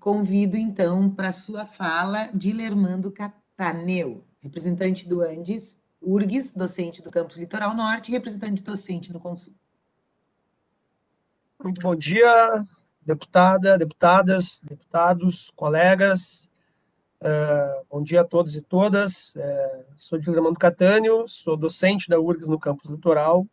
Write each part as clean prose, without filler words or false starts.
Convido, então, para a sua fala, Dilermando Cataneu, representante do Andes, URGS, docente do Campus Litoral Norte e representante docente do Consul. Muito bom dia, deputada, deputadas, deputados, colegas. Bom dia a todos e todas. Sou Dilermando Cataneu, sou docente da URGS no Campus Litoral,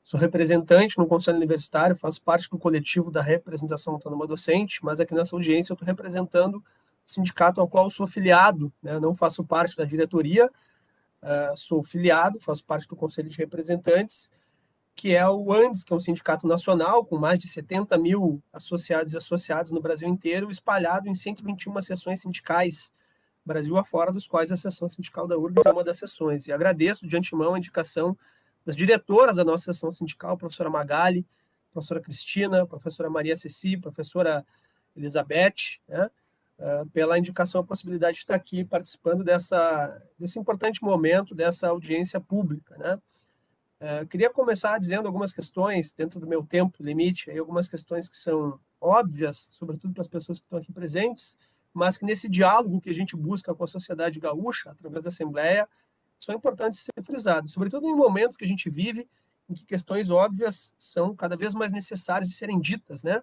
sou representante no Conselho Universitário, faço parte do coletivo da representação autônoma docente, mas aqui nessa audiência eu estou representando o sindicato ao qual sou filiado, né? Não faço parte da diretoria, sou filiado, faço parte do Conselho de Representantes, que é o Andes, que é um sindicato nacional com mais de 70 mil associados e associados no Brasil inteiro, espalhado em 121 seções sindicais, Brasil afora, dos quais a seção sindical da URGS é uma das seções. E agradeço de antemão a indicação das diretoras da nossa seção sindical, professora Magali, professora Cristina, professora Maria Ceci, professora Elizabeth, né, pela indicação, a possibilidade de estar aqui participando desse importante momento, dessa audiência pública, né. Queria começar dizendo algumas questões, dentro do meu tempo limite, aí algumas questões que são óbvias, sobretudo para as pessoas que estão aqui presentes, mas que nesse diálogo que a gente busca com a sociedade gaúcha, através da Assembleia, são importantes ser frisadas, sobretudo em momentos que a gente vive, em que questões óbvias são cada vez mais necessárias de serem ditas, né?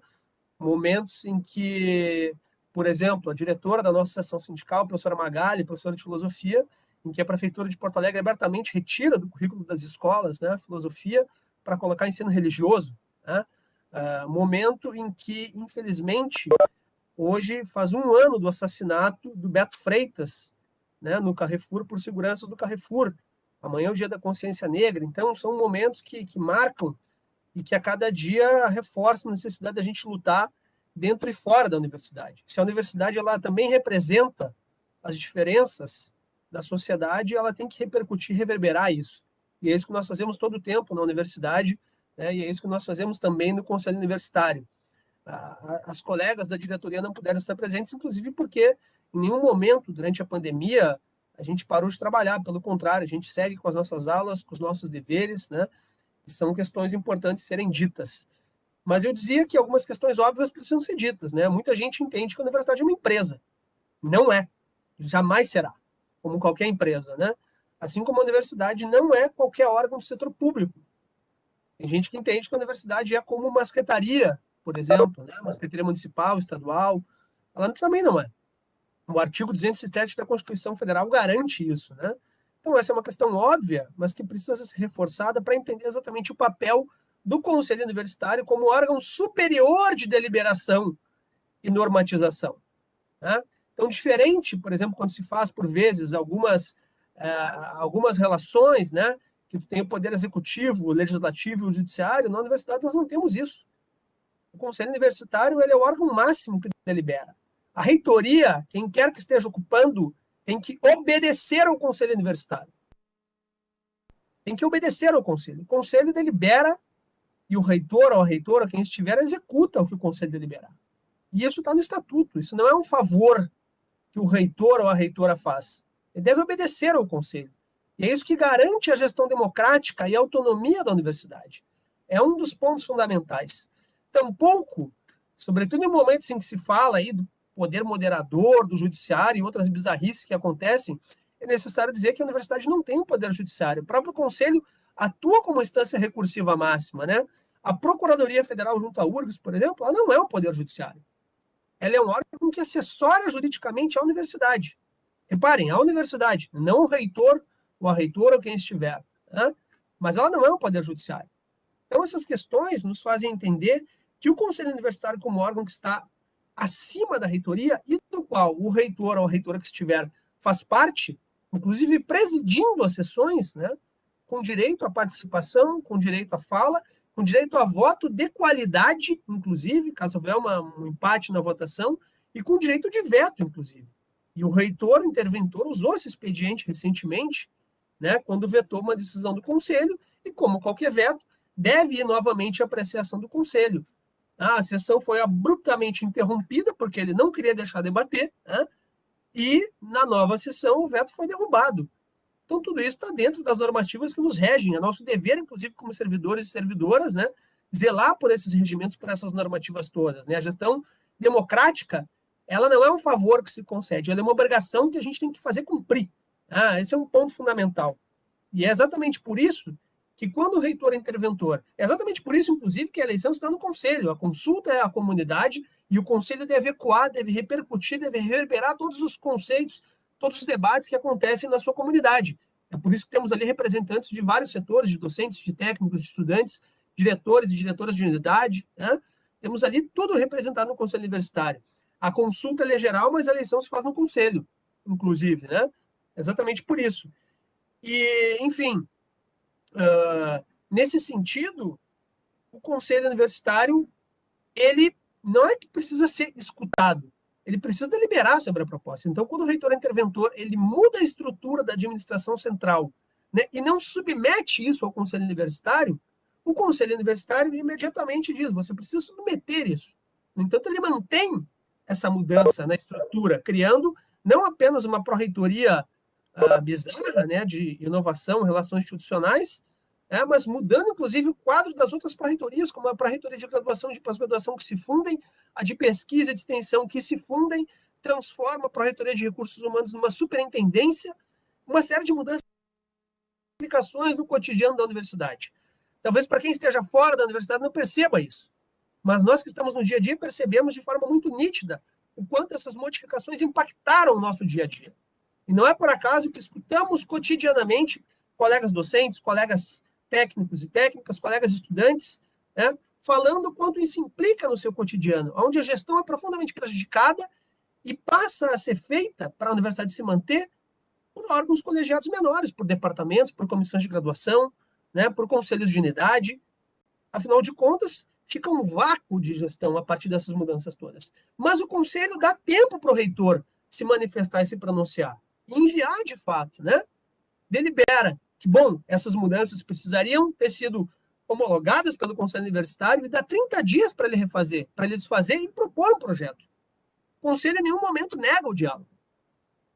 Momentos em que, por exemplo, a diretora da nossa seção sindical, a professora Magali, professora de filosofia, em que a Prefeitura de Porto Alegre abertamente retira do currículo das escolas, né, a filosofia, para colocar ensino religioso, né? Momento em que, infelizmente, hoje faz um ano do assassinato do Beto Freitas, né, no Carrefour, por seguranças do Carrefour. Amanhã é o Dia da Consciência Negra, então são momentos que marcam e que a cada dia reforçam a necessidade da gente lutar dentro e fora da universidade. Se a universidade ela também representa as diferenças da sociedade, ela tem que repercutir, reverberar isso. E é isso que nós fazemos todo o tempo na universidade, né, e é isso que nós fazemos também no Conselho Universitário. As colegas da diretoria não puderam estar presentes, inclusive porque em nenhum momento durante a pandemia a gente parou de trabalhar, pelo contrário, a gente segue com as nossas aulas, com os nossos deveres, né? E são questões importantes serem ditas. Mas eu dizia que algumas questões óbvias precisam ser ditas, né? Muita gente entende que a universidade é uma empresa. Não é. Jamais será, como qualquer empresa, né? Assim como a universidade não é qualquer órgão do setor público. Tem gente que entende que a universidade é como uma secretaria, por exemplo, né? Uma secretaria municipal, estadual. Ela também não é. O artigo 207 da Constituição Federal garante isso, né? Então, essa é uma questão óbvia, mas que precisa ser reforçada para entender exatamente o papel do Conselho Universitário como órgão superior de deliberação e normatização, né? Então, diferente, por exemplo, quando se faz, por vezes, algumas relações, né, que tem o poder executivo, o legislativo e o judiciário, na universidade nós não temos isso. O Conselho Universitário ele é o órgão máximo que delibera. A reitoria, quem quer que esteja ocupando, tem que obedecer ao Conselho Universitário. Tem que obedecer ao Conselho. O Conselho delibera e o reitor ou a reitora, quem estiver, executa o que o Conselho deliberar. E isso está no Estatuto. Isso não é um favor que o reitor ou a reitora faz. Ele deve obedecer ao Conselho. E é isso que garante a gestão democrática e a autonomia da universidade. É um dos pontos fundamentais. Tampouco, sobretudo em momentos em que se fala aí do poder moderador, do judiciário e outras bizarrices que acontecem, é necessário dizer que a universidade não tem um poder judiciário. O próprio Conselho atua como instância recursiva máxima, né? A Procuradoria Federal junto à URGS, por exemplo, ela não é um poder judiciário. Ela é um órgão que assessora juridicamente a universidade. Reparem, a universidade, não o reitor ou a reitora ou quem estiver, né? Mas ela não é um poder judiciário. Então, essas questões nos fazem entender que o Conselho Universitário, como órgão que está acima da reitoria e do qual o reitor ou a reitora que estiver faz parte, inclusive presidindo as sessões, né, com direito à participação, com direito à fala, com direito a voto de qualidade, inclusive, caso houver um empate na votação, e com direito de veto, inclusive. E o reitor, interventor, usou esse expediente recentemente, né, quando vetou uma decisão do Conselho, e como qualquer veto, deve ir novamente à apreciação do Conselho. A sessão foi abruptamente interrompida, porque ele não queria deixar debater, né, e na nova sessão o veto foi derrubado. Então, tudo isso está dentro das normativas que nos regem. É nosso dever, inclusive, como servidores e servidoras, né, zelar por esses regimentos, por essas normativas todas, né? A gestão democrática, ela não é um favor que se concede, ela é uma obrigação que a gente tem que fazer cumprir. Esse é um ponto fundamental. E é exatamente por isso que quando o reitor é interventor, é exatamente por isso, inclusive, que a eleição está no conselho, a consulta é a comunidade e o conselho deve ecoar, deve repercutir, deve reverberar todos os conceitos, todos os debates que acontecem na sua comunidade. É por isso que temos ali representantes de vários setores, de docentes, de técnicos, de estudantes, diretores e diretoras de unidade, né? Temos ali tudo representado no conselho universitário. A consulta é geral, mas a eleição se faz no conselho, inclusive, né? Exatamente por isso. E, enfim, nesse sentido, o conselho universitário, ele não é que precisa ser escutado, ele precisa deliberar sobre a proposta. Então, quando o reitor é interventor, ele muda a estrutura da administração central, né, e não submete isso ao conselho universitário, o conselho universitário imediatamente diz, você precisa submeter isso. No entanto, ele mantém essa mudança na estrutura, criando não apenas uma pró-reitoria bizarra, né, de inovação, relações institucionais, mas mudando, inclusive, o quadro das outras pró-reitorias, como a pró-reitoria de graduação e de pós-graduação que se fundem, a de pesquisa e de extensão que se fundem, transforma a pró-reitoria de recursos humanos numa superintendência, uma série de mudanças e implicações no cotidiano da universidade. Talvez para quem esteja fora da universidade não perceba isso, mas nós que estamos no dia a dia percebemos de forma muito nítida o quanto essas modificações impactaram o nosso dia a dia. E não é por acaso que escutamos cotidianamente colegas docentes, colegas técnicos e técnicas, colegas estudantes, né, falando o quanto isso implica no seu cotidiano, onde a gestão é profundamente prejudicada e passa a ser feita para a universidade se manter por órgãos colegiados menores, por departamentos, por comissões de graduação, né, por conselhos de unidade. Afinal de contas, fica um vácuo de gestão a partir dessas mudanças todas. Mas o conselho dá tempo para o reitor se manifestar e se pronunciar, e enviar de fato, né? Delibera que, bom, essas mudanças precisariam ter sido homologadas pelo Conselho Universitário e dá 30 dias para ele refazer, para ele desfazer e propor um projeto. O Conselho em nenhum momento nega o diálogo.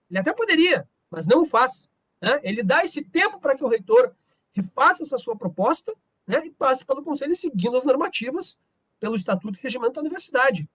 Ele até poderia, mas não o faz. Né? Ele dá esse tempo para que o reitor refaça essa sua proposta, né, e passe pelo Conselho seguindo as normativas pelo Estatuto e Regimento da Universidade.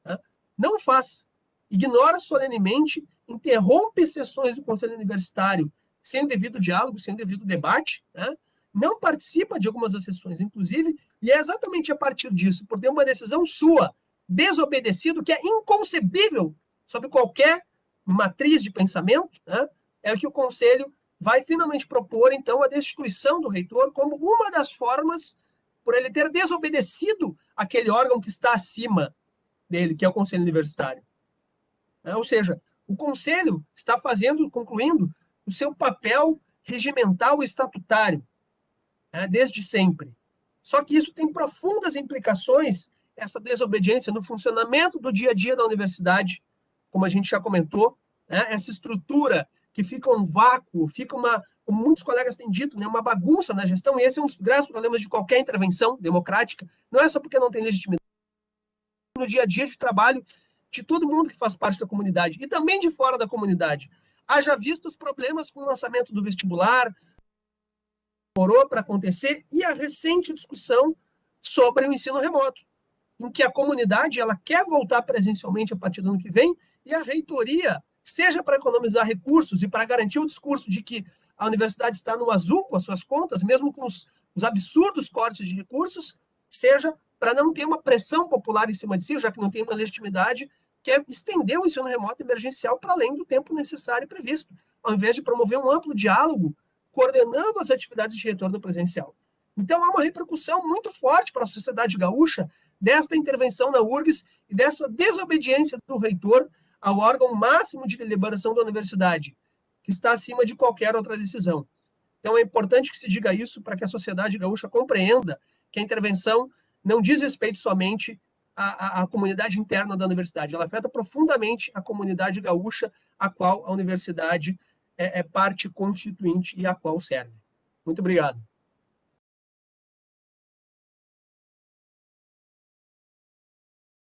Né? Não o faz. Ignora solenemente, interrompe sessões do Conselho Universitário sem o devido diálogo, sem o devido debate, né? Não participa de algumas das sessões, inclusive, e é exatamente a partir disso, por ter uma decisão sua, desobedecido, que é inconcebível sobre qualquer matriz de pensamento, né? É o que o Conselho vai finalmente propor, então, a destituição do reitor como uma das formas por ele ter desobedecido aquele órgão que está acima dele, que é o Conselho Universitário. Ou seja, o Conselho está concluindo o seu papel regimental e estatutário, né, desde sempre. Só que isso tem profundas implicações, essa desobediência, no funcionamento do dia a dia da universidade, como a gente já comentou, né, essa estrutura que fica um vácuo, fica como muitos colegas têm dito, né, uma bagunça na gestão, e esse é um dos graves problemas de qualquer intervenção democrática, não é só porque não tem legitimidade, no dia a dia de trabalho de todo mundo que faz parte da comunidade, e também de fora da comunidade. Haja visto os problemas com o lançamento do vestibular, demorou para acontecer, e a recente discussão sobre o ensino remoto, em que a comunidade ela quer voltar presencialmente a partir do ano que vem, e a reitoria, seja para economizar recursos e para garantir o discurso de que a universidade está no azul com as suas contas, mesmo com os absurdos cortes de recursos, seja para não ter uma pressão popular em cima de si, já que não tem uma legitimidade, que é estender o ensino remoto emergencial para além do tempo necessário e previsto, ao invés de promover um amplo diálogo, coordenando as atividades de retorno presencial. Então, há uma repercussão muito forte para a sociedade gaúcha desta intervenção na URGS e dessa desobediência do reitor ao órgão máximo de deliberação da universidade, que está acima de qualquer outra decisão. Então, é importante que se diga isso para que a sociedade gaúcha compreenda que a intervenção não diz respeito somente à comunidade interna da universidade, ela afeta profundamente a comunidade gaúcha, a qual a universidade é parte constituinte e a qual serve. Muito obrigado.